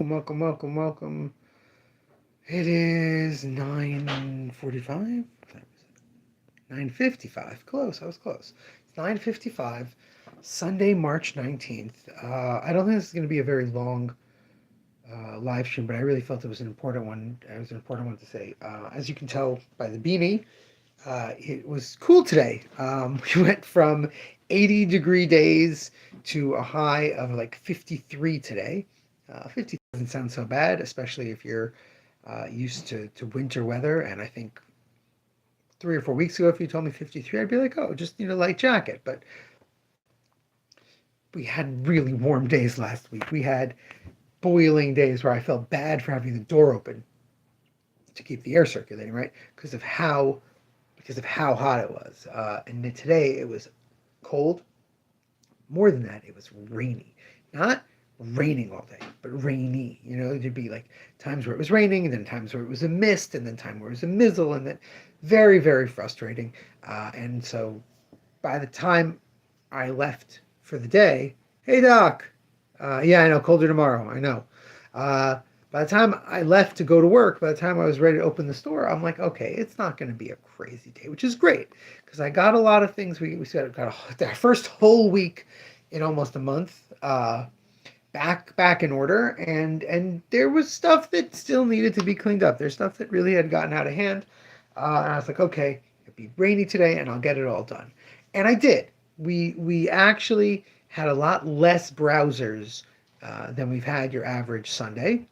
Welcome, welcome, welcome. It is 9:45. 9:55. Close. I was close. It's 9:55. Sunday, March 19th. I don't think this is going to be a very long live stream, but I really felt it was an important one. It was an important one to say. As you can tell by the beanie, it was cool today. We went from 80-degree days to a high of like 53 today. 50 doesn't sound so bad, especially if you're used to winter weather. And I think 3 or 4 weeks ago, if you told me 53, I'd be like, oh, just need a light jacket. But we had really warm days last week. We had boiling days where I felt bad for having the door open to keep the air circulating, right? Because of how hot it was. And then today it was cold. More than that, it was rainy. Not raining all day, but rainy. There'd be like times where it was raining, and then times where it was a mist, and then time where it was a mizzle, and then very, very frustrating. And so by the time I left for the day, hey Doc, yeah, I know, colder tomorrow, I know. Uh, by the time I left to go to work, by the time I was ready to open the store, I'm like, okay, it's not going to be a crazy day, which is great because I got a lot of things. We got our first whole week in almost a month back in order, and there was stuff that still needed to be cleaned up. There's stuff that really had gotten out of hand, and I was like, okay, it'd be rainy today, and I'll get it all done, and I did. We actually had a lot less browsers than we've had your average Sunday.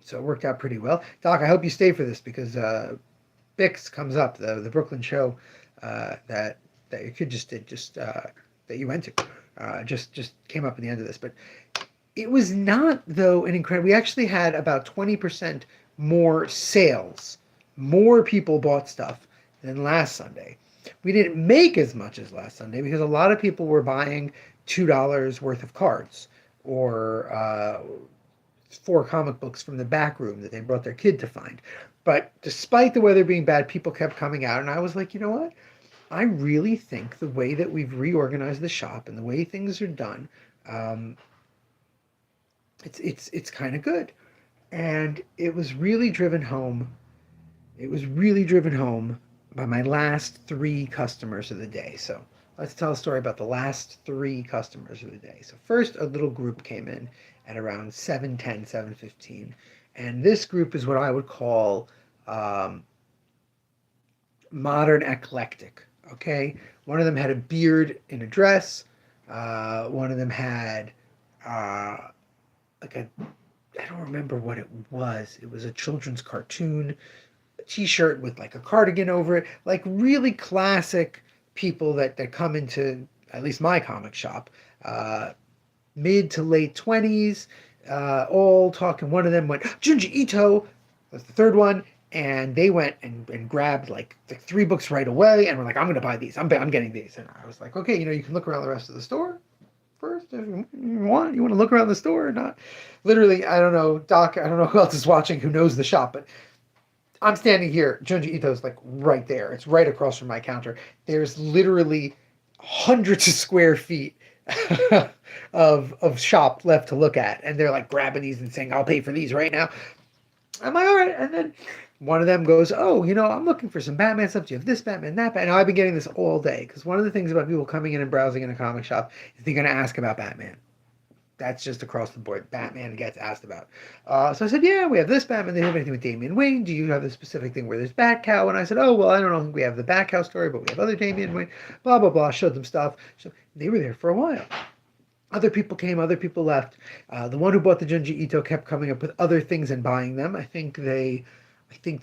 So it worked out pretty well. Doc, I hope you stay for this because Bix comes up, the Brooklyn show that your kid just did, that you went to, just came up at the end of this. But it was not, though, an incredible. We actually had about 20% more sales. More people bought stuff than last Sunday. We didn't make as much as last Sunday because a lot of people were buying $2 worth of cards or 4 comic books from the back room that they brought their kid to find. But despite the weather being bad, people kept coming out, and I was like, you know what? I really think the way that we've reorganized the shop and the way things are done, um, it's kind of good. And it was really driven home. It was really driven home by my last 3 customers of the day. So let's tell a story about the last 3 customers of the day. So first, a little group came in at around 7:10, 7:15. And this group is what I would call um, modern eclectic. Okay, one of them had a beard in a dress. One of them had uh, like a, I don't remember what it was. It was a children's cartoon, a T-shirt with like a cardigan over it, like really classic people that come into at least my comic shop, uh, mid to late 20s, all talking. One of them went Junji Ito, was the third one, and they went and grabbed like 3 books right away, and were like, I'm gonna buy these. I'm getting these, and I was like, okay, you can look around the rest of the store first if you want. You want to look around the store or not? Literally, I don't know, Doc. I don't know who else is watching who knows the shop, but I'm standing here. Junji Ito's like right there. It's right across from my counter. There's literally hundreds of square feet of shop left to look at, and they're like grabbing these and saying, "I'll pay for these right now." I'm like, all right, and then one of them goes, "Oh, I'm looking for some Batman stuff. Do you have this Batman, that Batman?" Now I've been getting this all day because one of the things about people coming in and browsing in a comic shop is they're going to ask about Batman. That's just across the board. Batman gets asked about. So I said, yeah, we have this Batman. They have anything with Damian Wayne? Do you have a specific thing where there's Batcow? And I said, oh, well, I don't know. We have the Batcow story, but we have other Damian Wayne. Blah, blah, blah. Showed them stuff. So they were there for a while. Other people came, other people left. The one who bought the Junji Ito kept coming up with other things and buying them. I think they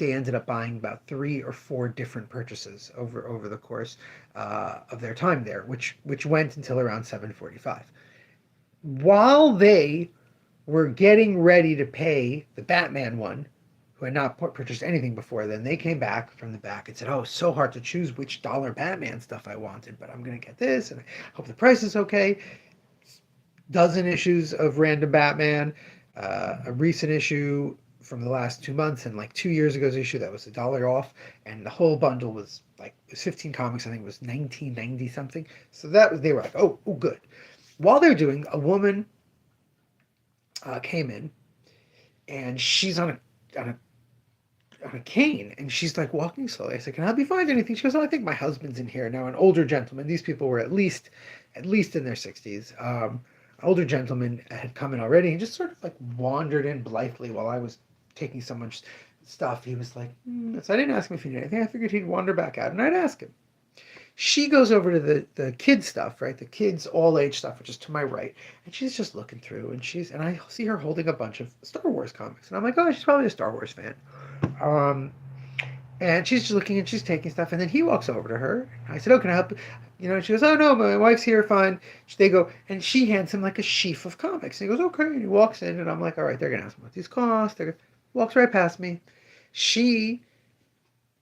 ended up buying about 3 or 4 different purchases over the course of their time there, which went until around 7:45. While they were getting ready to pay the Batman one, who had not purchased anything before then, they came back from the back and said, "Oh, it's so hard to choose which dollar Batman stuff I wanted, but I'm going to get this, and I hope the price is okay." Dozen issues of random Batman, a recent issue from the last 2 months, and like 2 years ago's issue that was $1 off, and the whole bundle was like it was 15 comics. I think it was 1990 something. So they were like, "Oh, good." While they're doing, a woman came in, and she's on a on a cane, and she's like walking slowly. I said, "Can I help you find anything?" She goes, "Oh, I think my husband's in here now." An older gentleman. These people were at least in their 60s. Older gentleman had come in already and just sort of like wandered in blithely while I was taking someone's stuff. He was like, so I didn't ask him if he needed anything. I figured he'd wander back out, and I'd ask him. She goes over to the kid stuff, right? The kids all age stuff, which is to my right, and she's just looking through, and I see her holding a bunch of Star Wars comics, and I'm like, oh, she's probably a Star Wars fan. Um, and she's just looking and she's taking stuff, and then he walks over to her. I said, "Oh, can I help?" You know, and she goes, "Oh no, my wife's here, fine." They go, and she hands him like a sheaf of comics. And he goes, "Okay," and he walks in, and I'm like, "All right, they're gonna ask him what these cost." Walks right past me. She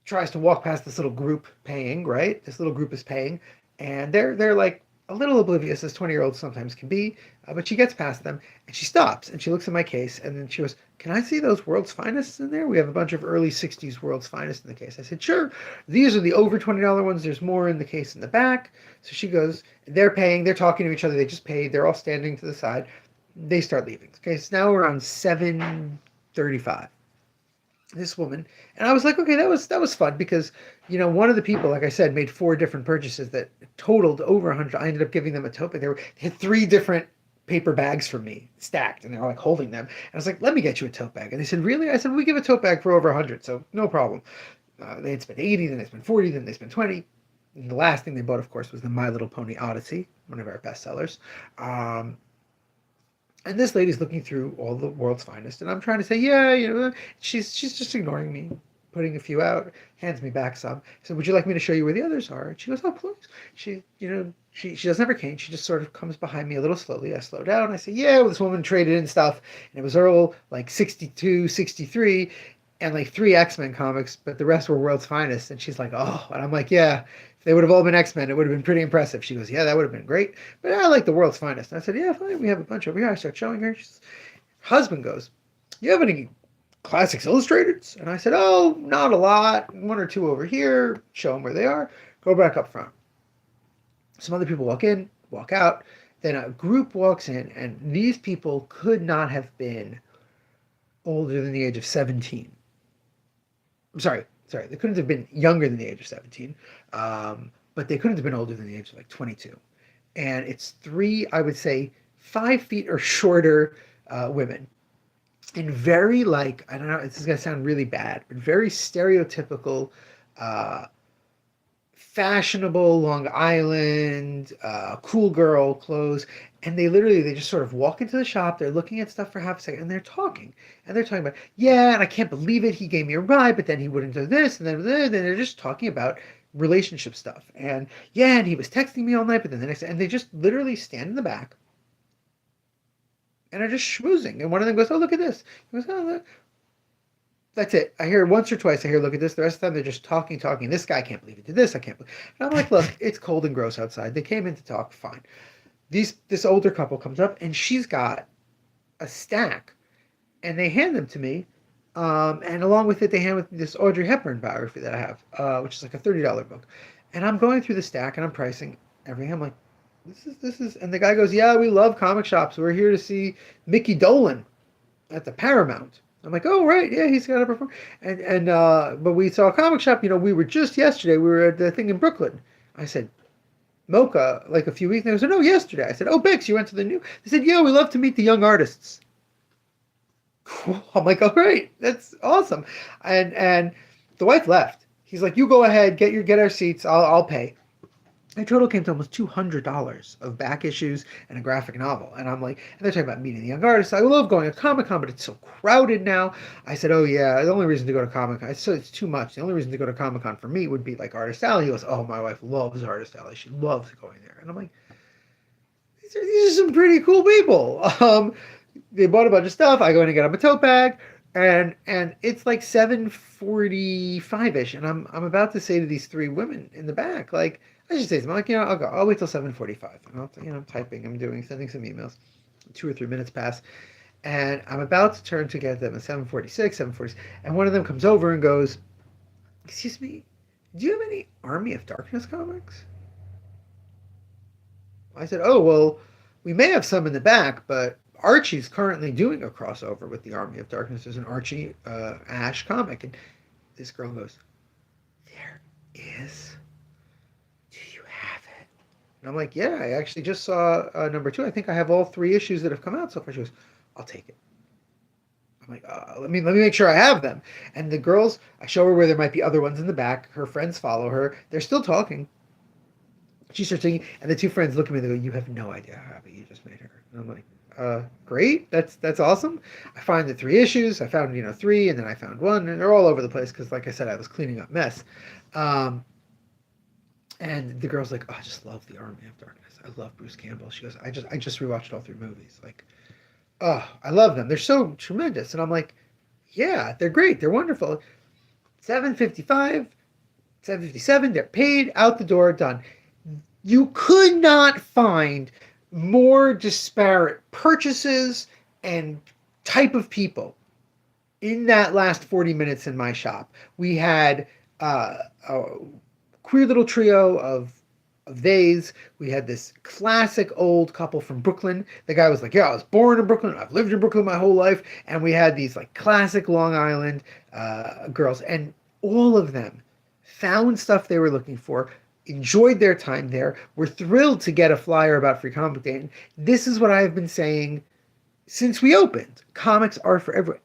tries to walk past this little group paying, right? This little group is paying, and they're like a little oblivious as 20-year-olds sometimes can be, but she gets past them and she stops and she looks at my case and then she goes, "Can I see those World's Finest in there? We have a bunch of early 60s World's Finest in the case." I said, "Sure. These are the over $20 ones. There's more in the case in the back." So she goes, they're paying, they're talking to each other, they just paid, they're all standing to the side. They start leaving. Okay, it's now around 7:35. This woman, and I was like, okay, that was fun because one of the people, like I said, made four different purchases that totaled over 100. I ended up giving them a tote bag. They had three different paper bags for me stacked, and they were like holding them. And I was like, "Let me get you a tote bag." And they said, "Really?" I said, "We give a tote bag for over 100, so no problem." They had spent 80, then they spent 40, then they spent 20. And the last thing they bought, of course, was the My Little Pony Odyssey, one of our bestsellers. And this lady's looking through all the World's Finest, and I'm trying to say, yeah, she's just ignoring me, putting a few out, hands me back some. I said, "Would you like me to show you where the others are?" And she goes, "Oh, please." She doesn't have her cane. She just sort of comes behind me a little slowly. I slow down. I say, "Yeah, well, this woman traded in stuff, and it was all like 62, 63, and like three X-Men comics, but the rest were World's Finest." And she's like, "Oh," and I'm like, "Yeah. If they would have all been X-Men, it would have been pretty impressive." She goes, "Yeah, that would have been great. But I like the World's Finest." And I said, "Yeah, fine. We have a bunch over here." I start showing her. Husband goes, "You have any Classics Illustrateds?" And I said, "Oh, not a lot. One or two over here." Show them where they are. Go back up front. Some other people walk in, walk out. Then a group walks in, and these people could not have been older than the age of 17. I'm sorry. They couldn't have been younger than the age of 17, but they couldn't have been older than the age of like 22. And it's three, I would say, 5 feet or shorter women. And very like, I don't know, this is going to sound really bad, but very stereotypical, uh, fashionable Long Island, cool girl clothes. And they just sort of walk into the shop. They're looking at stuff for half a second and they're talking. And they're talking about, "Yeah, and I can't believe it. He gave me a ride, but then he wouldn't do this. And then they're just talking about relationship stuff. And yeah, and he was texting me all night, but then the next, and they just literally stand in the back and are just schmoozing. And one of them goes, "Oh, look at this." He goes, "Oh, look." That's it. I hear it once or twice. I hear, "Look at this." The rest of the time, they're just talking, talking. "This guy, I can't believe he did this. I can't believe." And I'm like, "Look, it's cold and gross outside. They came in to talk. Fine." This older couple comes up, and she's got a stack, and they hand them to me. And along with it, they hand with me this Audrey Hepburn biography that I have, which is like a $30 book. And I'm going through the stack, and I'm pricing everything. I'm like, this is, and the guy goes, "Yeah, we love comic shops. We're here to see Mickey Dolan at the Paramount." I'm like, "Oh, right, yeah, he's got a perform." But we saw a comic shop. We were just yesterday. We were at the thing in Brooklyn. I said, "Mocha, like a few weeks ago." They said, "No, yesterday." I said, "Oh, Bix, you went to the new." They said, "Yeah, we love to meet the young artists." Cool. I'm like, "Oh, great, that's awesome." And the wife left. He's like, "You go ahead, get our seats. I'll pay." My total came to almost $200 of back issues and a graphic novel. And I'm like, and they're talking about meeting the young artists. I love going to Comic Con, but it's so crowded now. I said, "Oh, yeah, the only reason to go to Comic Con," I said, "It's too much. The only reason to go to Comic Con for me would be like Artist Alley." He goes, "Oh, my wife loves Artist Alley. She loves going there." And I'm like, these are some pretty cool people. They bought a bunch of stuff. I go in and get them a tote bag. And it's like 7:45 ish, and I'm about to say to these three women in the back, like, I should say something like, I'll go. I'll wait till 7:45, and I'm typing, sending some emails. 2 or 3 minutes pass, and I'm about to turn to get them at 7:46, 7:40, and one of them comes over and goes, "Excuse me, do you have any Army of Darkness comics?" I said, "Oh, well, we may have some in the back, but Archie's currently doing a crossover with the Army of Darkness. There's an Archie Ash comic, and this girl goes, "There is. Do you have it?" And I'm like, "Yeah, I actually just saw number two. I think I have all three issues that have come out so far." She goes, "I'll take it." I'm like, let me make sure I have them. And the girls, I show her where there might be other ones in the back. Her friends follow her. They're still talking. She starts singing, and the two friends look at me. They go, "You have no idea how happy you just made her." And I'm like, great. That's awesome. I find the three issues. I found three, and then I found one, and they're all over the place because, like I said, I was cleaning up mess. Um, and the girl's like, "Oh, I just love the Army of Darkness. I love Bruce Campbell." She goes, I just rewatched all three movies. Like, oh, I love them. They're so tremendous. And I'm like, yeah, they're great. They're wonderful. 7:55, 7:57. They're paid, out the door, done. You could not find more disparate purchases and type of people in that last 40 minutes in my shop. We had a queer little trio of theys. We had this classic old couple from Brooklyn. The guy was like, "Yeah, I was born in Brooklyn. I've lived in Brooklyn my whole life." And we had these like classic Long Island girls, and all of them found stuff they were looking for, enjoyed their time there, were thrilled to get a flyer about Free Comic Day. And this is what I've been saying since we opened. Comics are for everyone.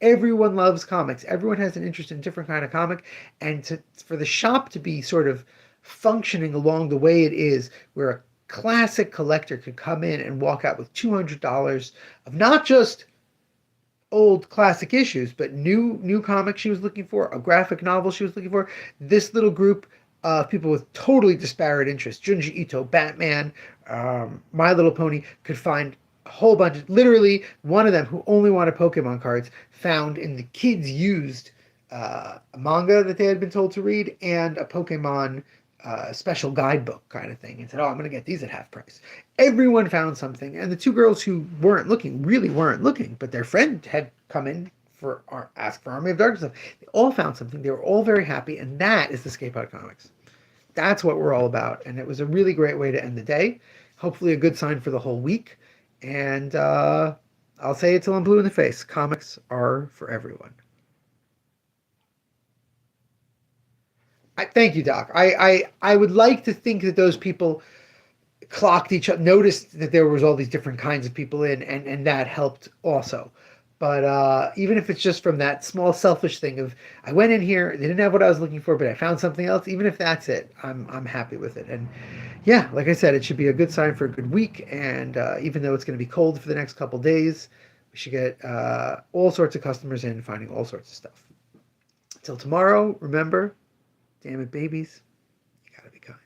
Everyone loves comics. Everyone has an interest in a different kind of comic, and for the shop to be sort of functioning along the way it is, where a classic collector could come in and walk out with $200 of not just old classic issues, but new comics she was looking for, a graphic novel she was looking for. This little group of people with totally disparate interests, Junji Ito, Batman, My Little Pony, could find a whole bunch. Literally, one of them who only wanted Pokemon cards found in the kids used a manga that they had been told to read and a Pokemon special guidebook kind of thing, and said, "Oh, I'm going to get these at half price." Everyone found something, and the two girls who weren't looking really weren't looking, but their friend had come in for ask for Army of Darkness stuff. They all found something. They were all very happy, and that is the Escape Pod Comics. That's what we're all about, and it was a really great way to end the day. Hopefully, a good sign for the whole week. And I'll say it till I'm blue in the face: comics are for everyone. Thank you, Doc. I would like to think that those people clocked each other, noticed that there was all these different kinds of people in, and that helped also. But even if it's just from that small selfish thing of, I went in here, they didn't have what I was looking for, but I found something else. Even if that's it, I'm happy with it. And yeah, like I said, it should be a good sign for a good week. And even though it's going to be cold for the next couple days, we should get all sorts of customers in, finding all sorts of stuff. Till tomorrow, remember, damn it, babies, you gotta be kind.